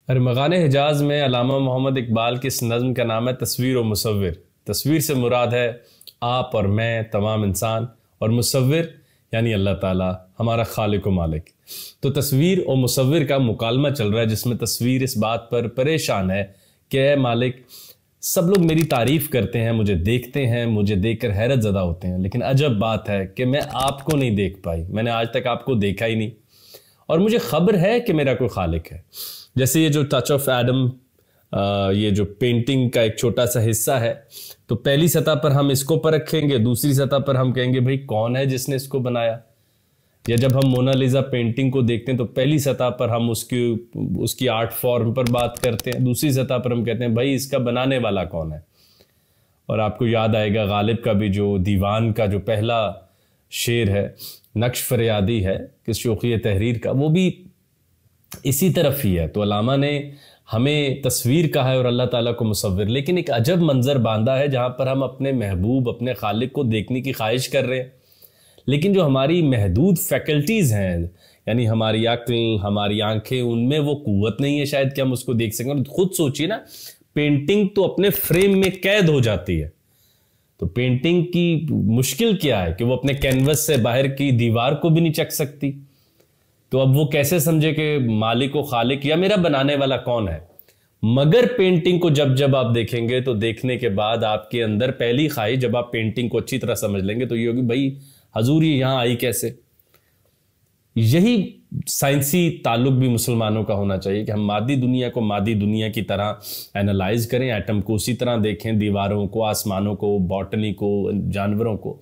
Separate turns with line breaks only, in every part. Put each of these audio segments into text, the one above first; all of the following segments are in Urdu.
ارمغان حجاز میں علامہ محمد اقبال کی اس نظم کا نام ہے تصویر و مصور۔ تصویر سے مراد ہے آپ اور میں، تمام انسان، اور مصور یعنی اللہ تعالیٰ ہمارا خالق و مالک۔ تو تصویر و مصور کا مکالمہ چل رہا ہے، جس میں تصویر اس بات پر پریشان ہے کہ اے مالک، سب لوگ میری تعریف کرتے ہیں، مجھے دیکھتے ہیں، مجھے دیکھ کر حیرت زدہ ہوتے ہیں، لیکن عجب بات ہے کہ میں آپ کو نہیں دیکھ پائی، میں نے آج تک آپ کو دیکھا ہی نہیں، اور مجھے خبر ہے کہ میرا کوئی خالق ہے۔ جیسے یہ جو ٹچ آف ایڈم، یہ جو پینٹنگ کا ایک چھوٹا سا حصہ ہے، تو پہلی سطح پر ہم اس کو پرکھیں گے، دوسری سطح پر ہم کہیں گے بھئی کون ہے جس نے اس کو بنایا؟ یا جب ہم مونا لیزا پینٹنگ کو دیکھتے ہیں تو پہلی سطح پر ہم اس کی آرٹ فارم پر بات کرتے ہیں، دوسری سطح پر ہم کہتے ہیں بھائی اس کا بنانے والا کون ہے؟ اور آپ کو یاد آئے گا غالب کا بھی جو دیوان کا جو پہلا شعر ہے، نقش فریادی ہے کہ شوخی تحریر کا، وہ بھی اسی طرف ہی ہے۔ تو علامہ نے ہمیں تصویر کہا ہے اور اللہ تعالیٰ کو مصور، لیکن ایک عجب منظر باندھا ہے جہاں پر ہم اپنے محبوب، اپنے خالق کو دیکھنے کی خواہش کر رہے ہیں، لیکن جو ہماری محدود فیکلٹیز ہیں، یعنی ہماری عقل، ہماری آنکھیں، ان میں وہ قوت نہیں ہے شاید کہ ہم اس کو دیکھ سکیں۔ اور خود سوچیے نا، پینٹنگ تو اپنے فریم میں قید ہو جاتی ہے، تو پینٹنگ کی مشکل کیا ہے کہ وہ اپنے کینوس سے باہر کی دیوار کو بھی نہیں چک سکتی، تو اب وہ کیسے سمجھے کہ مالک و خالق یا میرا بنانے والا کون ہے؟ مگر پینٹنگ کو جب آپ دیکھیں گے تو دیکھنے کے بعد آپ کے اندر پہلی خواہش، جب آپ پینٹنگ کو اچھی طرح سمجھ لیں گے تو یہ ہوگی بھائی حضور یہ یہاں آئی کیسے؟ یہی سائنسی تعلق بھی مسلمانوں کا ہونا چاہیے کہ ہم مادی دنیا کو مادی دنیا کی طرح اینالائز کریں، ایٹم کو اسی طرح دیکھیں، دیواروں کو، آسمانوں کو، باٹنی کو، جانوروں کو،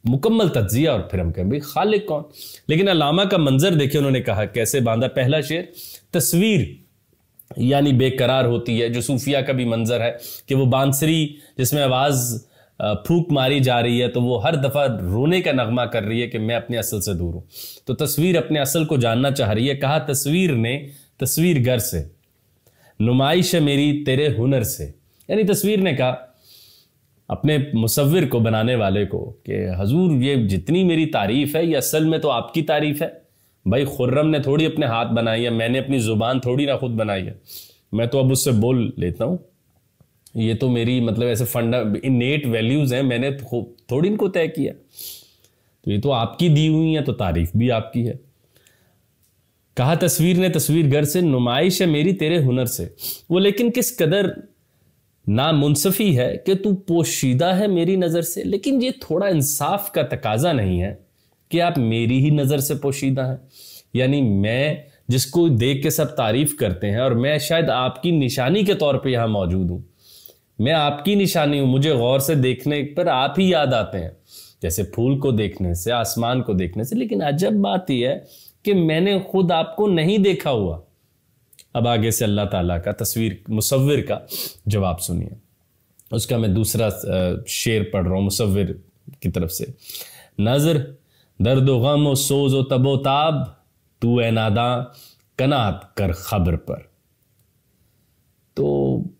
مکمل تجزیہ، اور پھر ہم کہیں بھئی خالق کون؟ لیکن علامہ کا منظر دیکھیں، انہوں نے کہا کیسے باندھا۔ پہلا شعر، تصویر یعنی بے قرار ہوتی ہے، جو صوفیہ کا بھی منظر ہے کہ وہ بانسری جس میں آواز پھونک ماری جا رہی ہے تو وہ ہر دفعہ رونے کا نغمہ کر رہی ہے کہ میں اپنے اصل سے دور ہوں۔ تو تصویر اپنے اصل کو جاننا چاہ رہی ہے۔ کہا تصویر نے تصویر گر سے، نمائش ہے میری تیرے ہنر سے، یعنی تصویر نے کہا اپنے مصور کو، بنانے والے کو، کہ حضور یہ جتنی میری تعریف ہے یہ اصل میں تو آپ کی تعریف ہے۔ بھائی خرم نے تھوڑی اپنے ہاتھ بنائی ہے، میں نے اپنی زبان تھوڑی نہ خود بنائی ہے، میں تو اب اس سے بول لیتا ہوں، یہ تو میری مطلب ایسے انیٹ ویلیوز ہیں، میں نے تھوڑی ان کو طے کیا، تو یہ تو آپ کی دی ہوئی ہیں، تو تعریف بھی آپ کی ہے۔ کہا تصویر نے تصویر گر سے، نمائش ہے میری تیرے ہنر سے، وہ لیکن کس قدر نامنصفی ہے کہ تو پوشیدہ ہے میری نظر سے، لیکن یہ تھوڑا انصاف کا تقاضا نہیں ہے کہ آپ میری ہی نظر سے پوشیدہ ہیں؟ یعنی میں جس کو دیکھ کے سب تعریف کرتے ہیں، اور میں شاید آپ کی نشانی کے طور پہ یہاں موجود ہوں، میں آپ کی نشانی ہوں، مجھے غور سے دیکھنے پر آپ ہی یاد آتے ہیں، جیسے پھول کو دیکھنے سے، آسمان کو دیکھنے سے، لیکن عجب بات یہ ہے کہ میں نے خود آپ کو نہیں دیکھا ہوا۔ اب آگے سے اللہ تعالیٰ کا تصویر مصور کا جواب سنیے، اس کا میں دوسرا شعر پڑھ رہا ہوں مصور کی طرف سے۔ نظر درد و غم و سوز و تب و تاب، تو اے ناداں قناعت کر خبر پر۔ تو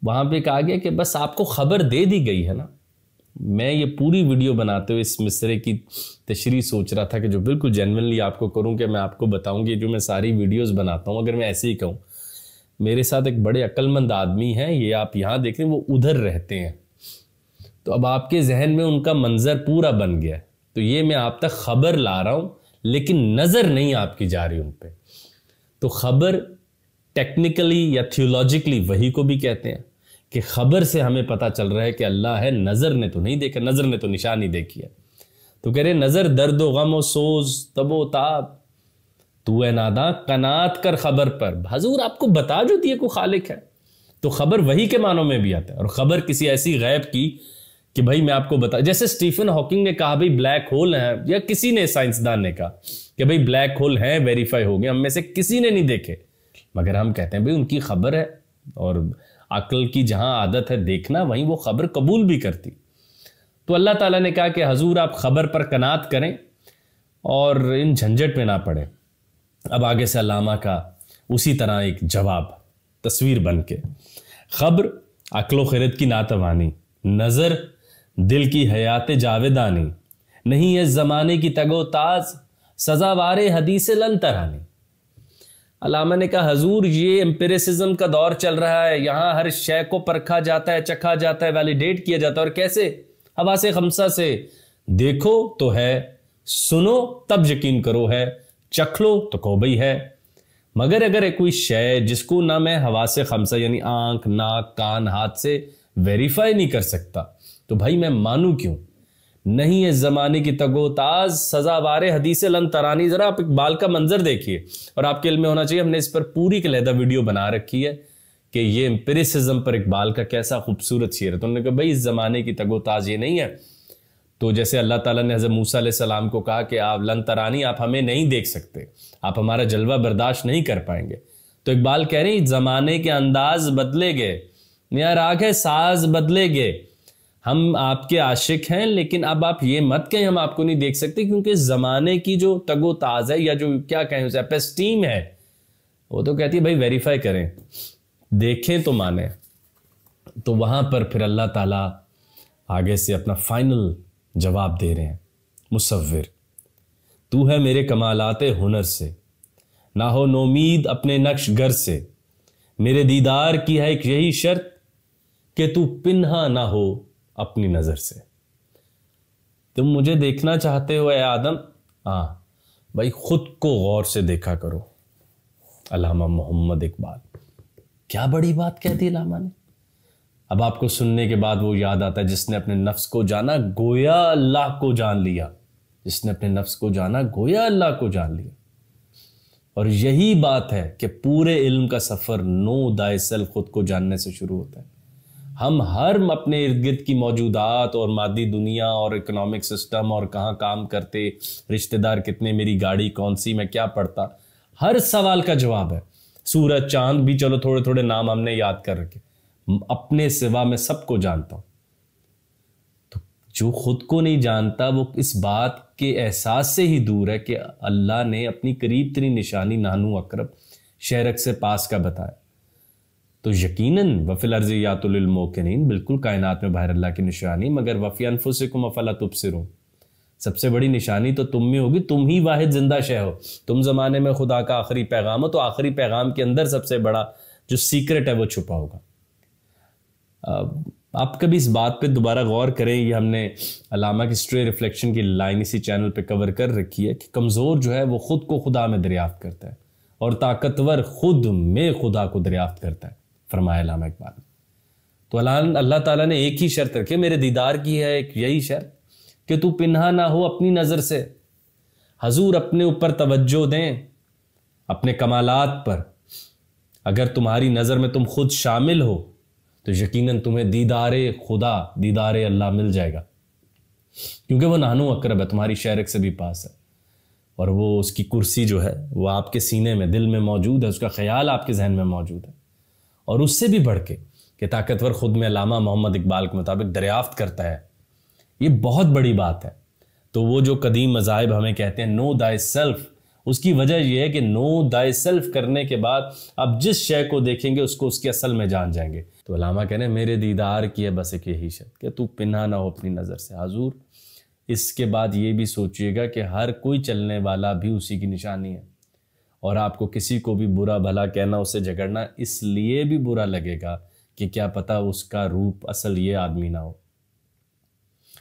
وہاں پہ کہا گیا کہ بس آپ کو خبر دے دی گئی ہے نا۔ میں یہ پوری ویڈیو بناتے ہوئے اس مصرے کی تشریح سوچ رہا تھا کہ جو بالکل جینوینلی آپ کو کروں، کہ میں آپ کو بتاؤں کہ جو میں ساری ویڈیوز بناتا ہوں، اگر میں ایسے ہی کہوں، میرے ساتھ ایک بڑے عقل مند آدمی ہیں، یہ آپ یہاں دیکھیں، وہ ادھر رہتے ہیں، تو اب آپ کے ذہن میں ان کا منظر پورا بن گیا ہے، تو یہ میں آپ تک خبر لا رہا ہوں، لیکن نظر نہیں آپ کی جا رہی ان پہ۔ تو خبر ٹیکنیکلی یا تھیولوجیکلی وہی کو بھی کہتے ہیں کہ خبر سے ہمیں پتہ چل رہا ہے کہ اللہ ہے، نظر نے تو نہیں دیکھا، نظر نے تو نشانی دیکھی ہے۔ تو کہہ رہے نظر درد و غم و سوز تب و تاب، تو اے ناداں قناعت کر خبر پر۔ حضور آپ کو بتا جو دیے کو خالق ہے، تو خبر وہی کے معنوں میں بھی آتا ہے، اور خبر کسی ایسی غیب کی کہ بھائی میں آپ کو بتا، جیسے سٹیفن ہاکنگ نے کہا بھائی بلیک ہول ہیں، یا کسی نے سائنسدان نے کہا کہ بھئی بلیک ہول ہیں، ویریفائی ہو گئے، ہم میں سے کسی نے نہیں دیکھے، مگر ہم کہتے ہیں بھئی ان کی خبر ہے، اور عقل کی جہاں عادت ہے دیکھنا، وہیں وہ خبر قبول بھی کرتی۔ تو اللہ تعالیٰ نے کہا کہ حضور آپ خبر پر قناعت کریں اور ان جھنجٹ میں نہ پڑیں۔ اب آگے سے علامہ کا اسی طرح ایک جواب تصویر بن کے، خبر عقل و خرد کی ناتوانی، نظر دل کی حیات جاودانی، نہیں ہے زمانے کی تگ و تاز، سزاوار حدیث لن ترانی۔ علامہ نے کہا حضور یہ امپیریسزم کا دور چل رہا ہے، یہاں ہر شے کو پرکھا جاتا ہے، چکھا جاتا ہے، ویلیڈیٹ کیا جاتا ہے، اور کیسے؟ حواس خمسہ سے، دیکھو تو ہے، سنو تب یقین کرو ہے، چکھ لو تو کو بھئی ہے۔ مگر اگر کوئی شے جس کو نہ میں حواس خمسہ یعنی آنکھ، ناک، کان، ہاتھ سے ویریفائی نہیں کر سکتا تو بھائی میں مانوں کیوں؟ نہیں اس زمانے کی تگ و تاز سزاوار حدیث لن ترانی۔ ذرا آپ اقبال کا منظر دیکھیے، اور آپ کے علم میں ہونا چاہیے ہم نے اس پر پوری علیحدہ ویڈیو بنا رکھی ہے کہ یہ امپیریسزم پر اقبال کا کیسا خوبصورت شعر ہے۔ تو انہوں نے کہا بھائی اس زمانے کی تگ و تاز یہ نہیں ہے۔ تو جیسے اللہ تعالیٰ نے حضرت موسیٰ علیہ السلام کو کہا کہ آپ لن ترانی، آپ ہمیں نہیں دیکھ سکتے، آپ ہمارا جلوہ برداشت نہیں کر پائیں گے۔ تو اقبال کہہ رہے ہیں زمانے کے انداز بدلے گئے، یا راگ ہے ساز بدلے گئے، ہم آپ کے عاشق ہیں لیکن اب آپ یہ مت کہیں ہم آپ کو نہیں دیکھ سکتے، کیونکہ زمانے کی جو تگ و تاز ہے یا جو کیا کہیں اسے اپیسٹیم ہے، وہ تو کہتی ہے بھائی ویریفائی کریں، دیکھیں تو مانیں۔ تو وہاں پر پھر اللہ تعالیٰ آگے سے اپنا فائنل جواب دے رہے ہیں، مصور تو ہے میرے کمالات ہنر سے، نہ ہو نومید اپنے نقش گر سے، میرے دیدار کی ہے ایک یہی شرط کہ تو پنہا نہ ہو اپنی نظر سے۔ تم مجھے دیکھنا چاہتے ہو اے آدم، ہاں بھائی خود کو غور سے دیکھا کرو۔ علامہ محمد اقبال، کیا بڑی بات کہتی علامہ نے۔ اب آپ کو سننے کے بعد وہ یاد آتا ہے جس نے اپنے نفس کو جانا گویا اللہ کو جان لیا، جس نے اپنے نفس کو جانا گویا اللہ کو جان لیا۔ اور یہی بات ہے کہ پورے علم کا سفر نو دائے سیلف، خود کو جاننے سے شروع ہوتا ہے۔ ہم ہر اپنے ارد گرد کی موجودات اور مادی دنیا اور اکنامک سسٹم اور کہاں کام کرتے، رشتہ دار کتنے، میری گاڑی کون سی، میں کیا پڑھتا، ہر سوال کا جواب ہے۔ سورج چاند بھی چلو تھوڑے تھوڑے نام ہم نے یاد کر رکھے، اپنے سوا میں سب کو جانتا ہوں۔ تو جو خود کو نہیں جانتا وہ اس بات کے احساس سے ہی دور ہے کہ اللہ نے اپنی قریب ترین نشانی نانو اقرب شہرک سے پاس کا بتایا۔ تو یقیناً وفی الارض آیات للموقنین، بالکل کائنات میں باہر اللہ کی نشانی، مگر وفی انفسکم افلا تبصرون، سب سے بڑی نشانی تو تم میں ہوگی، تم ہی واحد زندہ شے ہو، تم زمانے میں خدا کا آخری پیغام ہو، تو آخری پیغام کے اندر سب سے بڑا جو سیکرٹ ہے وہ چھپا ہوگا۔ آپ کبھی اس بات پہ دوبارہ غور کریں، یہ ہم نے علامہ کی سٹرے ریفلیکشن کی لائن اسی چینل پہ کور کر رکھی ہے کہ کمزور جو ہے وہ خود کو خدا میں دریافت کرتا ہے، اور طاقتور خود میں خدا کو دریافت کرتا ہے، فرمایا علامہ اقبال۔ تو اللہ تعالیٰ نے ایک ہی شرط رکھی، میرے دیدار کی ہے ایک یہی شرط کہ تو پنہا نہ ہو اپنی نظر سے۔ حضور اپنے اوپر توجہ دیں، اپنے کمالات پر۔ اگر تمہاری نظر میں تم خود شامل ہو تو یقیناً تمہیں دیدار خدا، دیدار اللہ مل جائے گا، کیونکہ وہ نانو اقرب ہے، تمہاری شہرک سے بھی پاس ہے، اور وہ اس کی کرسی جو ہے وہ آپ کے سینے میں، دل میں موجود ہے، اس کا خیال آپ کے ذہن میں موجود ہے۔ اور اس سے بھی بڑھ کے کہ طاقتور خود میں علامہ محمد اقبال کے مطابق دریافت کرتا ہے، یہ بہت بڑی بات ہے۔ تو وہ جو قدیم مذاہب ہمیں کہتے ہیں نو دائی سیلف، اس کی وجہ یہ ہے کہ نو دائی سیلف کرنے کے بعد اب جس شے کو دیکھیں گے اس کو اس کے اصل میں جان جائیں گے۔ تو علامہ کہنے میرے دیدار کی ہے بس ایک یہی شرط کہ تو پنہا نہ ہو اپنی نظر سے۔ حضور اس کے بعد یہ بھی سوچئے گا کہ ہر کوئی چلنے والا بھی اسی کی نشانی ہے، اور آپ کو کسی کو بھی برا بھلا کہنا، اسے جھگڑنا اس لیے بھی برا لگے گا کہ کیا پتہ اس کا روپ اصل یہ آدمی نہ ہو۔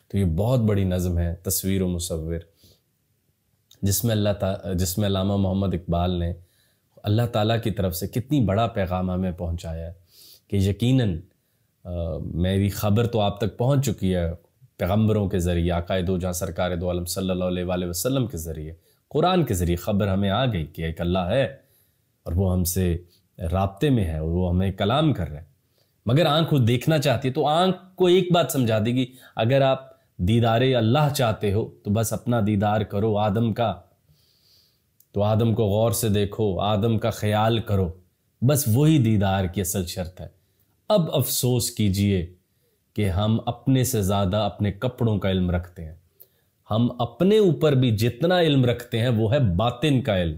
تو یہ بہت بڑی نظم ہے تصویر و مصور، جس میں علامہ محمد اقبال نے اللہ تعالیٰ کی طرف سے کتنی بڑا پیغام ہمیں پہنچایا ہے کہ یقیناً میری خبر تو آپ تک پہنچ چکی ہے پیغمبروں کے ذریعے، آقا دو جہاں سرکار دو عالم صلی اللہ علیہ وآلہ وسلم کے ذریعے، قرآن کے ذریعے خبر ہمیں آ گئی کہ ایک اللہ ہے اور وہ ہم سے رابطے میں ہے اور وہ ہمیں کلام کر رہا ہے۔ مگر آنکھ وہ دیکھنا چاہتی ہے، تو آنکھ کو ایک بات سمجھا دے گی، اگر آپ دیدار اللہ چاہتے ہو تو بس اپنا دیدار کرو آدم کا، تو آدم کو غور سے دیکھو، آدم کا خیال کرو، بس وہی دیدار کی اصل شرط ہے۔ اب افسوس کیجئے کہ ہم اپنے سے زیادہ اپنے کپڑوں کا علم رکھتے ہیں، ہم اپنے اوپر بھی جتنا علم رکھتے ہیں وہ ہے باطن کا علم،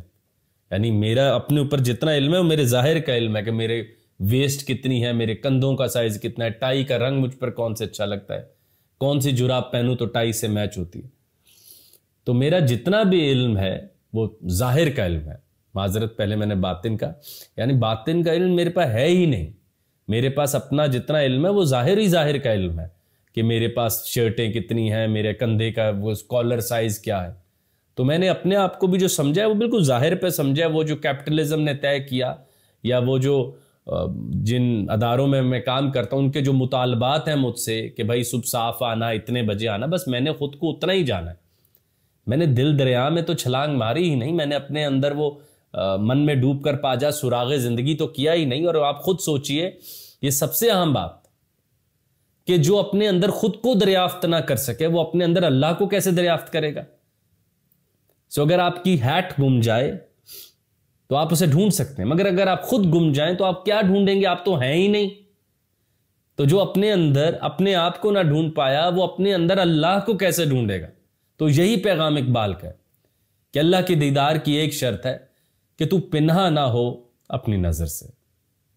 یعنی میرا اپنے اوپر جتنا علم ہے وہ میرے ظاہر کا علم ہے کہ میرے ویسٹ کتنی ہے، میرے کندھوں کا سائز کتنا ہے، ٹائی کا رنگ مجھ پر کون سے اچھا لگتا ہے، کون سی جراب پہنوں تو ٹائی سے میچ ہوتی ہے۔ تو میرا جتنا بھی علم ہے وہ ظاہر کا علم ہے، معذرت، پہلے میں نے باطن کا، یعنی باطن کا علم میرے پاس ہے ہی نہیں. میرے پاس اپنا جتنا علم ہے وہ ظاہر کا علم ہے کہ میرے پاس شرٹیں کتنی ہیں، میرے کندھے کا وہ کالر سائز کیا ہے. تو میں نے اپنے آپ کو بھی جو سمجھا ہے وہ بالکل ظاہر پہ سمجھا ہے. وہ جو کیپٹلزم نے طے کیا یا وہ جو جن اداروں میں کام کرتا ہوں ان کے جو مطالبات ہیں مجھ سے کہ بھائی صبح صاف آنا، اتنے بجے آنا، بس میں نے خود کو اتنا ہی جانا ہے. میں نے دل دریا میں تو چھلانگ ماری ہی نہیں. میں نے اپنے اندر وہ من میں ڈوب کر پا جا سراغ زندگی تو کیا ہی نہیں. اور آپ خود سوچئے، یہ سب سے اہم بات کہ جو اپنے اندر خود کو دریافت نہ کر سکے وہ اپنے اندر اللہ کو کیسے دریافت کرے گا؟ اگر آپ کی ہیٹ گم جائے تو آپ اسے ڈھونڈ سکتے ہیں، مگر اگر آپ خود گم جائیں تو آپ کیا ڈھونڈیں گے؟ آپ تو ہیں ہی نہیں. تو جو اپنے اندر اپنے آپ کو نہ ڈھونڈ پایا وہ اپنے اندر اللہ کو کیسے ڈھونڈے گا؟ تو یہی پیغام اقبال کا ہے کہ اللہ کے دیدار کی ایک شرط ہے کہ تو پنہا نہ ہو اپنی نظر سے.